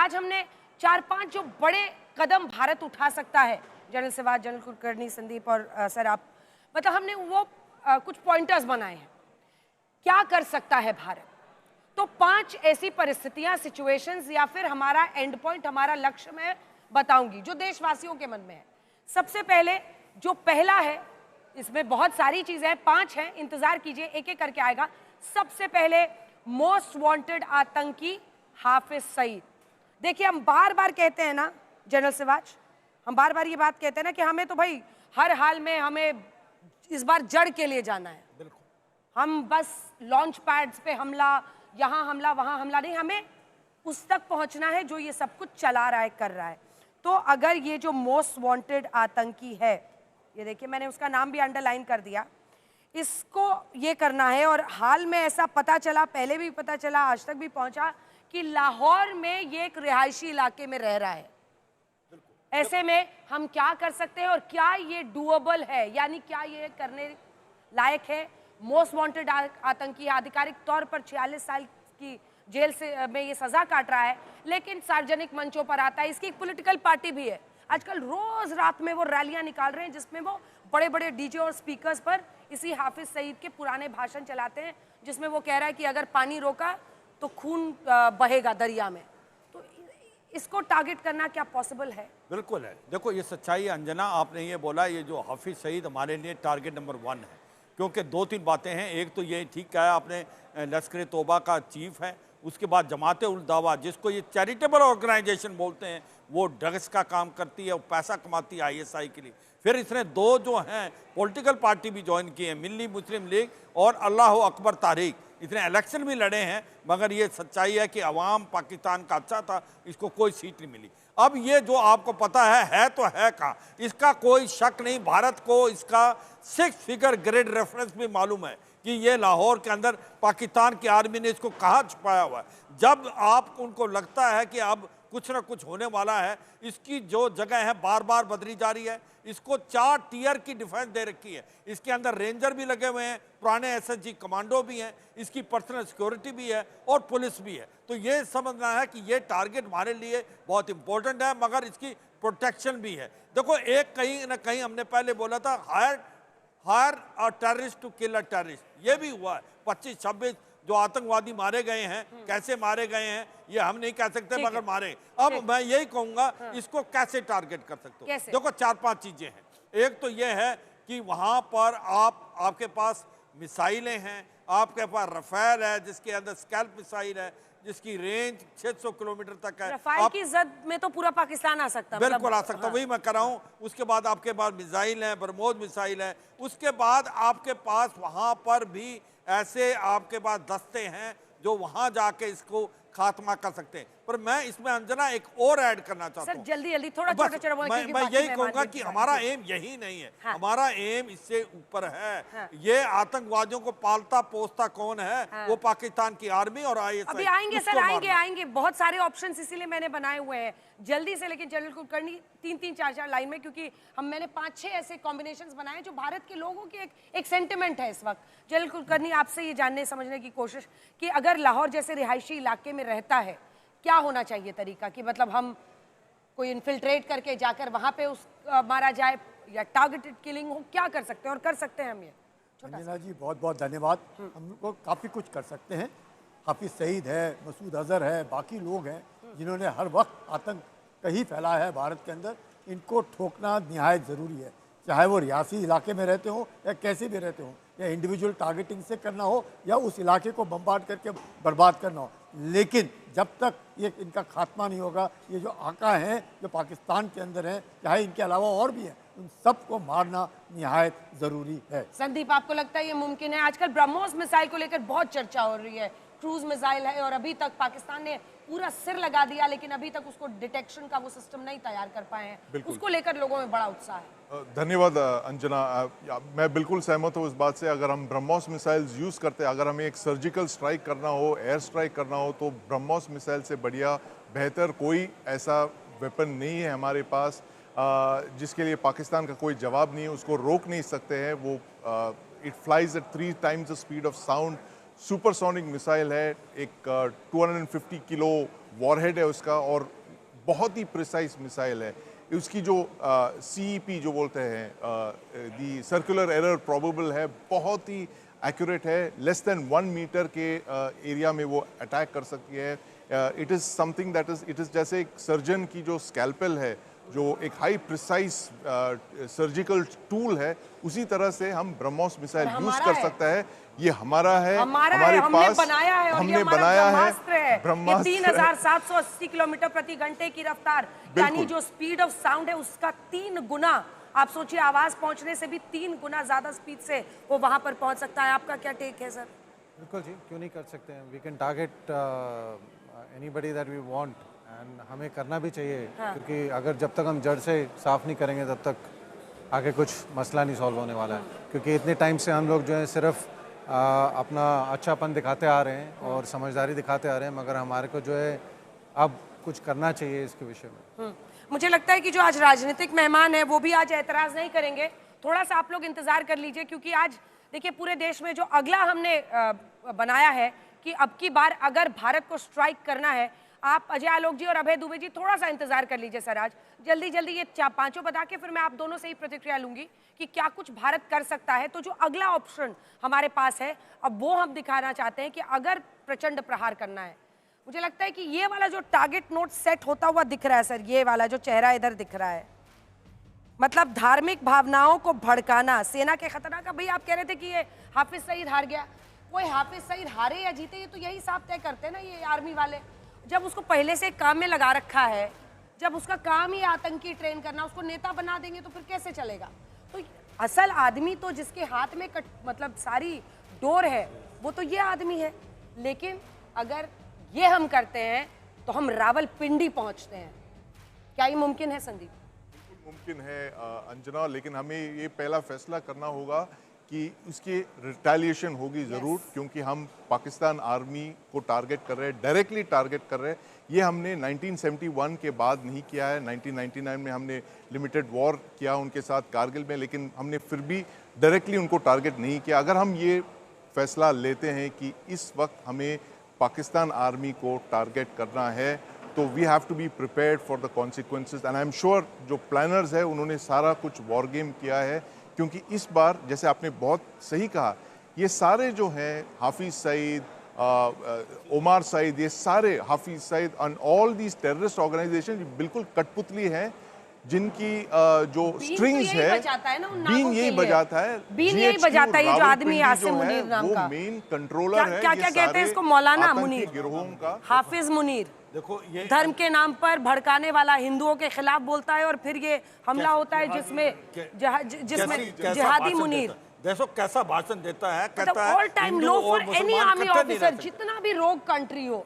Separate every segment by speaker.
Speaker 1: आज हमने 4-5 जो बड़े कदम भारत उठा सकता है, जनरल सिवाच, जनरल कुलकर्णी, संदीप और सर आप, मतलब हमने वो कुछ पॉइंटर्स बनाए हैं क्या कर सकता है भारत। तो 5 ऐसी परिस्थितियां, सिचुएशंस या फिर हमारा एंड पॉइंट, हमारा लक्ष्य मैं बताऊंगी जो देशवासियों के मन में है। सबसे पहले जो पहला है, इसमें बहुत सारी चीजें हैं, 5 हैं, इंतजार कीजिए, एक एक करके आएगा। सबसे पहले मोस्ट वांटेड आतंकी हाफिज सईद। देखिए हम बार बार कहते हैं ना जनरल सिवाच, हम बार बार ये बात कहते हैं ना कि हमें तो भाई हर हाल में हमें इस बार जड़ के लिए जाना है। बिल्कुल। हम बस लॉन्च पैड्स पे हमला, यहाँ हमला, वहाँ हमला नहीं, हमें उस तक पहुंचना है जो ये सब कुछ चला रहा है, कर रहा है। तो अगर ये जो मोस्ट वांटेड आतंकी है, ये देखिए मैंने उसका नाम भी अंडरलाइन कर दिया, इसको ये करना है। और हाल में ऐसा पता चला, पहले भी पता चला, आज तक भी पहुंचा कि लाहौर में ये एक रिहायशी इलाके में रह रहा है। ऐसे में हम क्या कर सकते हैं और क्या ये डूएबल है, यानी क्या ये करने लायक है। मोस्ट वांटेड आतंकी आधिकारिक तौर पर 46 साल की जेल से में ये सजा काट रहा है, लेकिन सार्वजनिक मंचों पर आता है। इसकी एक पॉलिटिकल पार्टी भी है, आजकल रोज रात में वो रैलियां निकाल रहे हैं जिसमें वो बड़े बड़े डीजे और स्पीकर्स पर इसी हाफिज सईद के पुराने भाषण चलाते हैं, जिसमें वो कह रहा है कि अगर पानी रोका तो खून बहेगा दरिया में। तो इसको टारगेट करना क्या पॉसिबल है?
Speaker 2: बिल्कुल है। देखो ये सच्चाई है अंजना, आपने ये बोला, ये जो हाफिज सईद हमारे लिए टारगेट नंबर 1 है, क्योंकि 2-3 बातें हैं। एक तो ये ठीक कहा आपने, लश्कर तोबा का चीफ है, उसके बाद जमात उल दावा जिसको ये चैरिटेबल ऑर्गेनाइजेशन बोलते हैं, वो ड्रग्स का काम करती है, वो पैसा कमाती है ISI के लिए। फिर इसने 2 जो हैं पॉलिटिकल पार्टी भी ज्वाइन की है, मिल्ली मुस्लिम लीग और अल्लाह अकबर तारीख। इसने इलेक्शन भी लड़े हैं, मगर ये सच्चाई है कि अवाम पाकिस्तान का अच्छा था, इसको कोई सीट नहीं मिली। अब ये जो आपको पता है तो है कहाँ, इसका कोई शक नहीं। भारत को इसका 6 फिगर ग्रेड रेफरेंस भी मालूम है कि ये लाहौर के अंदर पाकिस्तान की आर्मी ने इसको कहाँ छुपाया हुआ है। जब आप उनको लगता है कि अब कुछ ना कुछ होने वाला है, इसकी जो जगह है बार बार बदली जा रही है। इसको 4 टियर की डिफेंस दे रखी है, इसके अंदर रेंजर भी लगे हुए हैं, पुराने SSG कमांडो भी हैं, इसकी पर्सनल सिक्योरिटी भी है और पुलिस भी है। तो ये समझना है कि ये टारगेट हमारे लिए बहुत इंपॉर्टेंट है, मगर इसकी प्रोटेक्शन भी है। देखो एक कहीं ना कहीं हमने पहले बोला था, hire a terrorist to kill a terrorist, ये भी हुआ है। 25-26 जो आतंकवादी मारे गए हैं, कैसे मारे गए हैं ये हम नहीं कह सकते, मगर मारे। अब मैं यही कहूंगा, इसको कैसे टारगेट कर सकते हो। देखो 4-5 चीजें हैं। एक तो ये है कि वहां पर आपके पास मिसाइलें हैं, आपके पास रफेल है जिसके अंदर स्कैल्प मिसाइल है, जिसकी रेंज 600 किलोमीटर तक है।
Speaker 1: रफाल की जद में तो पूरा पाकिस्तान आ सकता है,
Speaker 2: बिल्कुल आ सकता, वही मैं कर रहा हूँ। उसके बाद आपके पास मिसाइल है, बरमोज मिसाइल है। उसके बाद आपके पास वहां पर भी ऐसे आपके पास दस्ते हैं जो वहां जाके इसको खात्मा कर सकते हैं। पर मैं इसमें अंजना एक और ऐड करना चाहता हूं,
Speaker 1: जल्दी जल्दी थोड़ा छोटा
Speaker 2: मैं यही कहूंगा कि हमारा एम यही नहीं है। हाँ। हमारा एम इससे ऊपर है। हाँ। ये आतंकवादियों को पालता पोसता कौन है? हाँ। वो पाकिस्तान की आर्मी और ISI।
Speaker 1: अभी आएंगे सर, आएंगे बहुत सारे ऑप्शंस इसीलिए मैंने बनाए हुए हैं जल्दी से। लेकिन जनरल कुलकर्णी 3-3, 4-4 लाइन में, क्योंकि मैंने 5-6 ऐसे कॉम्बिनेशंस बनाए जो भारत के लोगों की एक सेंटिमेंट है इस वक्त। जनरल कुलकर्णी आपसे ये जानने समझने की कोशिश कि अगर लाहौर जैसे रिहायशी इलाके में रहता है, क्या होना चाहिए तरीका, कि मतलब हम कोई इन्फिल्ट्रेट करके जाकर वहां पे मारा जाए या टारगेटेड किलिंग हो, क्या कर सकते हैं और कर सकते हैं हम ये?
Speaker 3: अंजना जी बहुत बहुत धन्यवाद। हम लोग काफ़ी कुछ कर सकते हैं। हाफिज सईद है, मसूद अजहर है, बाकी लोग हैं जिन्होंने हर वक्त आतंक कहीं फैलाया है भारत के अंदर। इनको ठोकना निहायत ज़रूरी है, चाहे वो रियासी इलाके में रहते हो या कैसे भी रहते हो, या इंडिविजुअल टारगेटिंग से करना हो या उस इलाके को बम्बार्ड करके बर्बाद करना हो। लेकिन जब तक ये इनका खात्मा नहीं होगा, ये जो आका हैं जो पाकिस्तान के अंदर हैं, चाहे इनके अलावा और भी हैं, उन सबको मारना निहायत ज़रूरी है।
Speaker 1: संदीप आपको लगता है ये मुमकिन है? आजकल ब्रह्मोस मिसाइल को लेकर बहुत चर्चा हो रही है, क्रूज मिसाइल है और अभी तक पाकिस्तान ने पूरा सिर लगा दिया, लेकिन अभी तक उसको डिटेक्शन का वो सिस्टम नहीं तैयार कर पाए हैं। उसको लेकर लोगों में बड़ा उत्साह है।
Speaker 4: धन्यवाद अंजना, मैं बिल्कुल सहमत हूँ इस बात से। अगर हम ब्रह्मोस मिसाइल्स यूज़ करते हैं, अगर हमें एक सर्जिकल स्ट्राइक करना हो, एयर स्ट्राइक करना हो, तो ब्रह्मोस मिसाइल से बढ़िया बेहतर कोई ऐसा वेपन नहीं है हमारे पास जिसके लिए पाकिस्तान का कोई जवाब नहीं है। उसको रोक नहीं सकते हैं। वो it flies at 3 times the speed of sound. Supersonic missile है, एक 250 किलो वॉरहेड है उसका, और बहुत ही प्रिसाइज मिसाइल है। उसकी जो CEP जो बोलते हैं, दी सर्कुलर एरर प्रोबेबल है, बहुत ही एक्यूरेट है। लेस देन 1 मीटर के एरिया में वो अटैक कर सकती है। It is something that it is जैसे एक सर्जन की जो स्कैल्पेल है, जो एक हाई प्रिसाइज सर्जिकल टूल है, उसी तरह से हम ब्रह्मोस मिसाइल यूज कर सकता है। ये हमारा है,
Speaker 1: हमारे
Speaker 4: पास
Speaker 1: हमने बनाया है, और
Speaker 4: हमने
Speaker 1: ये हमारा
Speaker 4: बनाया है
Speaker 1: ब्रह्मास्त्र है। ये
Speaker 4: ब्रह्मास्त्र
Speaker 1: 3780 किलोमीटर प्रति घंटे की रफ्तार, यानी जो स्पीड ऑफ साउंड है उसका 3 गुना। आप सोचिए, आवाज पहुंचने से भी 3 गुना ज्यादा स्पीड से वो वहां पर पहुंच सकता है। आपका क्या टेक है सर?
Speaker 5: बिल्कुल जी, क्यों नहीं कर सकते हैं। We can target anybody that we want, and हमें करना भी चाहिए। क्योंकि अगर जब तक हम जड़ से साफ नहीं करेंगे तब तक आगे कुछ मसला नहीं सॉल्व होने वाला है। क्योंकि इतने टाइम से हम लोग जो है सिर्फ अपना अच्छापन दिखाते आ रहे हैं और समझदारी दिखाते आ रहे हैं, मगर हमारे को जो है अब कुछ करना चाहिए इसके विषय में।
Speaker 1: मुझे लगता है कि जो आज राजनीतिक मेहमान है वो भी आज एतराज नहीं करेंगे। थोड़ा सा आप लोग इंतजार कर लीजिए, क्योंकि आज देखिए पूरे देश में जो अगला हमने बनाया है कि अब की बार अगर भारत को स्ट्राइक करना है, आप अजय आलोक जी और अभय दुबे जी थोड़ा सा इंतजार कर लीजिए सर। आज जल्दी जल्दी ये पांचों बता के फिर मैं आप दोनों से ही प्रतिक्रिया लूंगी कि क्या कुछ भारत कर सकता है। तो जो अगला ऑप्शन हमारे पास है, अब वो हम दिखाना चाहते हैं कि अगर प्रचंड प्रहार करना है, मुझे लगता है कि ये वाला जो टारगेट नोट सेट होता हुआ दिख रहा है सर, ये वाला जो चेहरा इधर दिख रहा है, मतलब धार्मिक भावनाओं को भड़काना, सेना के खतरा का। भाई आप कह रहे थे कि ये हाफिज सईद हार गया, कोई हाफिज सईद हारे या जीते ये तो यही साफ तय करते हैं ना ये आर्मी वाले। जब उसको पहले से काम में लगा रखा है, जब उसका काम ही आतंकी ट्रेन करना, उसको नेता बना देंगे तो फिर कैसे चलेगा? तो असल आदमी तो जिसके हाथ में मतलब सारी डोर है वो तो ये आदमी है। लेकिन अगर ये हम करते हैं तो हम रावलपिंडी पहुंचते हैं। क्या ये मुमकिन है संदीप?
Speaker 4: मुमकिन है अंजना, लेकिन हमें ये पहला फैसला करना होगा कि उसकी रिटेलिएशन होगी ज़रूर, क्योंकि हम पाकिस्तान आर्मी को टारगेट कर रहे हैं, डायरेक्टली टारगेट कर रहे हैं। ये हमने 1971 के बाद नहीं किया है। 1999 में हमने लिमिटेड वॉर किया उनके साथ कारगिल में, लेकिन हमने फिर भी डायरेक्टली उनको टारगेट नहीं किया। अगर हम ये फैसला लेते हैं कि इस वक्त हमें पाकिस्तान आर्मी को टारगेट करना है, तो we have to be prepared for the consequences. And I am sure जो प्लानर्स है उन्होंने सारा कुछ वॉर गेम किया है, क्योंकि इस बार जैसे आपने बहुत सही कहा, ये सारे जो हैं हाफिज सईद, ओमार सईद, ये सारे Hafiz Saeed and all these terrorist organization बिल्कुल कठपुतली हैं, जिनकी जो स्ट्रिंग्स है, बीन यही बजाता है,
Speaker 1: बीन यही बजाता है। ये जो आदमी आसिम मुनीर नाम का,
Speaker 4: मेन कंट्रोलर है।
Speaker 1: क्या क्या कहते हैं इसको? मौलाना मुनीर,
Speaker 4: गिरोहों का
Speaker 1: हाफिज मुनीर।
Speaker 2: देखो ये
Speaker 1: धर्म के नाम पर भड़काने वाला, हिंदुओं के खिलाफ बोलता है और फिर ये हमला होता है जिसमें जिहादी मुनीर।
Speaker 2: देखो कैसा भाषण देता है,
Speaker 1: मतलब
Speaker 2: कहता है
Speaker 1: all time low for any army officer,
Speaker 2: जितना
Speaker 1: जितना भी रोग कंट्री हो,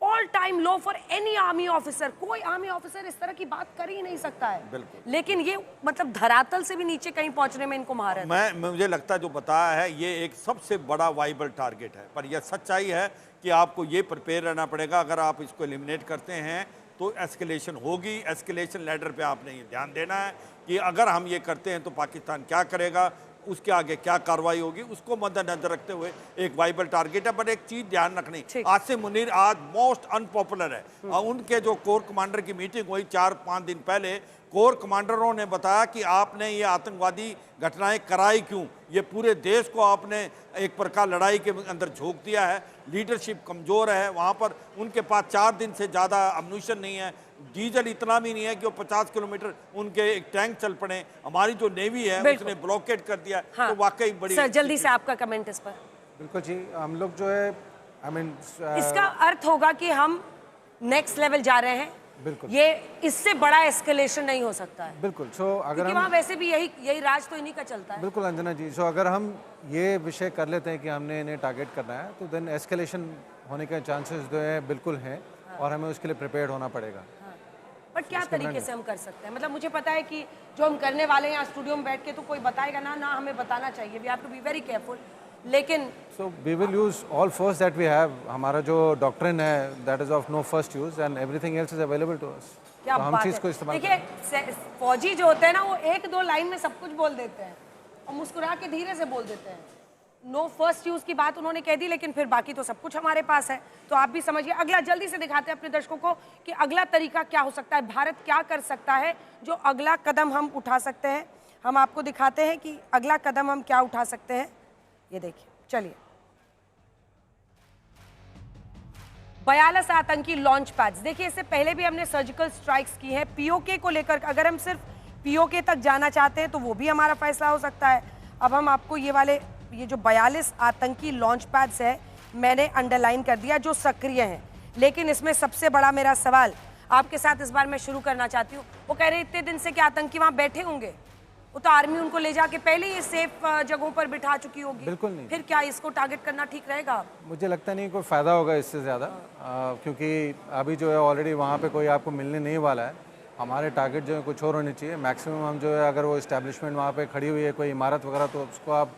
Speaker 1: all time low for any army officer. कोई आर्मी ऑफिसर इस तरह की बात कर ही नहीं सकता है।
Speaker 2: बिल्कुल।
Speaker 1: लेकिन ये मतलब धरातल से भी नीचे कहीं पहुंचने में इनको महारत है।
Speaker 2: मुझे लगता है जो बताया है ये एक सबसे बड़ा वाइबल टारगेट है, पर यह सच्चाई है कि आपको ये प्रिपेयर रहना पड़ेगा। अगर आप इसको एलिमिनेट करते हैं तो एस्केलेशन होगी। एस्केलेशन लैडर पे आपने ये ध्यान देना है कि अगर हम ये करते हैं तो पाकिस्तान क्या करेगा, उसके आगे क्या कार्रवाई होगी, उसको मद्देनजर रखते हुए एक वाइबल टारगेट है। पर एक चीज ध्यान रखनी, आसिम मुनीर आज मोस्ट अनपॉपुलर है। उनके जो कोर कमांडर की मीटिंग हुई 4-5 दिन पहले, कोर कमांडरों ने बताया कि आपने ये आतंकवादी घटनाएं कराई क्यों, ये पूरे देश को आपने एक प्रकार लड़ाई के अंदर झोंक दिया है। लीडरशिप कमज़ोर है वहाँ पर, उनके पास 4 दिन से ज़्यादा अम्यूनिशन नहीं है, डीजल इतना भी नहीं है कि वो 50 किलोमीटर उनके एक टैंक चल पड़े। हमारी जो नेवी है उसने ब्लॉकेड कर दिया। हाँ। तो वाकई बड़ी।
Speaker 1: सर जल्दी से आपका कमेंट इस पर।
Speaker 5: बिल्कुल जी, हम लोग जो है
Speaker 1: इसका अर्थ होगा कि हम नेक्स्ट लेवल जा रहे हैं।
Speaker 5: बिल्कुल,
Speaker 1: ये इससे बड़ा एस्केलेशन नहीं हो सकता है।
Speaker 5: बिल्कुल। सो अगर हम
Speaker 1: वहाँ वैसे भी यही राज तो इन्हीं का चलता है।
Speaker 5: बिल्कुल अंजना जी, सो अगर हम ये विषय कर लेते हैं कि हमने इन्हें टारगेट करना है, तो देन एस्केलेशन होने के चांसेस जो है बिल्कुल हैं। हाँ। और हमें उसके लिए प्रिपेयर्ड होना पड़ेगा।
Speaker 1: हाँ। बट क्या तरीके से हम कर सकते हैं? मतलब मुझे पता है कि जो हम करने वाले हैं यहाँ स्टूडियो में बैठ के तो कोई बताएगा ना हमें बताना चाहिए, we have to be very careful. लेकिन
Speaker 5: so we will use all first that we have. हमारा जो डॉक्ट्रिन है that is of no first use and everything else is available to us.
Speaker 1: क्या
Speaker 5: तो हम चीज को इस्तेमाल
Speaker 1: देखिए, फौजी जो होते हैं ना वो 1-2 लाइन में सब कुछ बोल देते हैं और मुस्कुरा के धीरे से बोल देते हैं। नो फर्स्ट यूज की बात उन्होंने कह दी, लेकिन फिर बाकी तो सब कुछ हमारे पास है। तो आप भी समझिए। अगला जल्दी से दिखाते हैं अपने दर्शकों को कि अगला तरीका क्या हो सकता है, भारत क्या कर सकता है, जो अगला कदम हम उठा सकते हैं। हम आपको दिखाते हैं कि अगला कदम हम क्या उठा सकते हैं। ये देखिए, चलिए। 42 आतंकी लॉन्च पैड्स। देखिए, इससे पहले भी हमने सर्जिकल स्ट्राइक्स की है पीओके को लेकर। अगर हम सिर्फ पीओके तक जाना चाहते हैं तो वो भी हमारा फैसला हो सकता है। अब हम आपको ये जो 42 आतंकी लॉन्च पैड्स है, मैंने अंडरलाइन कर दिया, जो सक्रिय हैं। लेकिन इसमें सबसे बड़ा मेरा सवाल आपके साथ इस बार मैं शुरू करना चाहती हूँ। वो कह रहे इतने दिन से कि आतंकी वहां बैठे होंगे, वो तो आर्मी उनको ले जाके पहले ही सेफ जगहों पर बिठा चुकी होगी।
Speaker 5: बिल्कुल नहीं।
Speaker 1: फिर क्या इसको टारगेट करना ठीक रहेगा?
Speaker 5: मुझे लगता नहीं कोई फ़ायदा होगा इससे ज़्यादा, क्योंकि अभी जो है ऑलरेडी वहाँ पे कोई आपको मिलने नहीं वाला है। हमारे टारगेट जो है कुछ और होने चाहिए। मैक्सिमम हम जो है, अगर वो इस्टेब्लिशमेंट वहाँ पे खड़ी हुई है, कोई इमारत वगैरह, तो उसको आप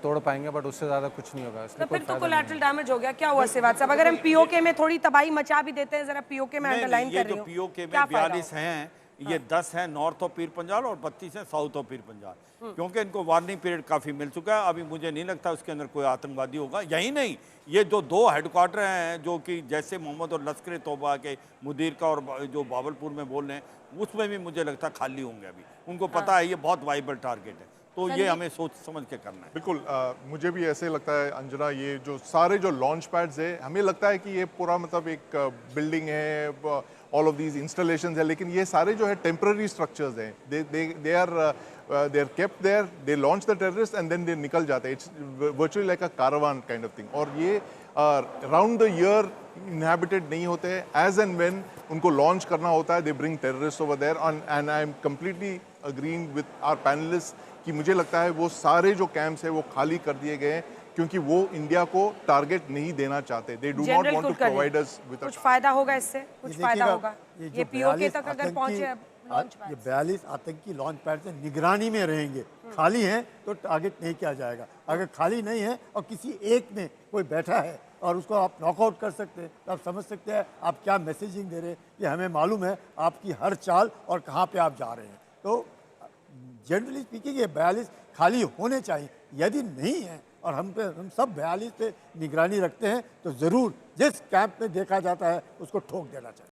Speaker 5: तोड़ पाएंगे, बट उससे ज़्यादा कुछ नहीं होगा।
Speaker 1: तो फिर तो कोलैटरल डैमेज हो गया। क्या हुआ सिवात साहब, अगर हम पीओके में थोड़ी तबाही मचा भी देते हैं, जरा पीओके में अंडरलाइन कर रही हूं,
Speaker 2: पीओके में
Speaker 1: क्या फायदा
Speaker 2: 42 हैं, ये 10 हैं नॉर्थ ऑफ पीर पंजाल और 32 हैं साउथ ऑफ पीर पंजाल, क्योंकि इनको वार्निंग पीरियड काफ़ी मिल चुका है। अभी मुझे नहीं लगता उसके अंदर कोई आतंकवादी होगा। यही नहीं, ये जो 2 हेडक्वार्टर हैं जो कि जैसे मोहम्मद और लश्कर तोबा के मुदीर का और जो बावलपुर में बोल रहे हैं, उसमें भी मुझे लगता है खाली होंगे। अभी उनको पता है ये बहुत वाइबल टारगेट है, तो ये हमें सोच समझ के करना है।
Speaker 4: बिल्कुल, मुझे भी ऐसे लगता है अंजना, ये जो सारे जो लॉन्च पैड्स है, हमें लगता है कि ये पूरा मतलब एक बिल्डिंग है, ऑल ऑफ दीज इंस्टॉलेशंस है, लेकिन ये सारे जो है टेम्पररी स्ट्रक्चर्स हैं। They are kept there, they launch the terrorist and then they निकल जाते हैं। It's virtually like a caravan kind of thing. और ये राउंड द ईयर इनहैबिटेड नहीं होते हैं। एज एंड व्हेन उनको लॉन्च करना होता है, they bring terrorist over there. And I am completely agreeing with our panelist कि मुझे लगता है वो सारे जो कैंप्स है वो खाली कर दिए गए हैं, क्योंकि वो इंडिया को टारगेट नहीं देना चाहते। They do not want to provide us with
Speaker 1: कुछ फायदा होगा इससे, कुछ फायदा होगा। ये पीओके तक अगर पहुंचे
Speaker 3: ये 42 आतंकी लॉन्च पैड से निगरानी में रहेंगे। खाली हैं तो टारगेट नहीं किया जाएगा। अगर खाली नहीं है और किसी एक में कोई बैठा है और उसको आप नॉकआउट कर सकते हैं, तो आप समझ सकते हैं आप क्या मैसेजिंग दे रहे हैं कि हमें मालूम है आपकी हर चाल और कहाँ पे आप जा रहे हैं। तो जनरली स्पीकिंग ये 42 खाली होने चाहिए। यदि नहीं है और हम सब 42 पे निगरानी रखते हैं, तो ज़रूर जिस कैंप में देखा जाता है उसको ठोक देना चाहिए।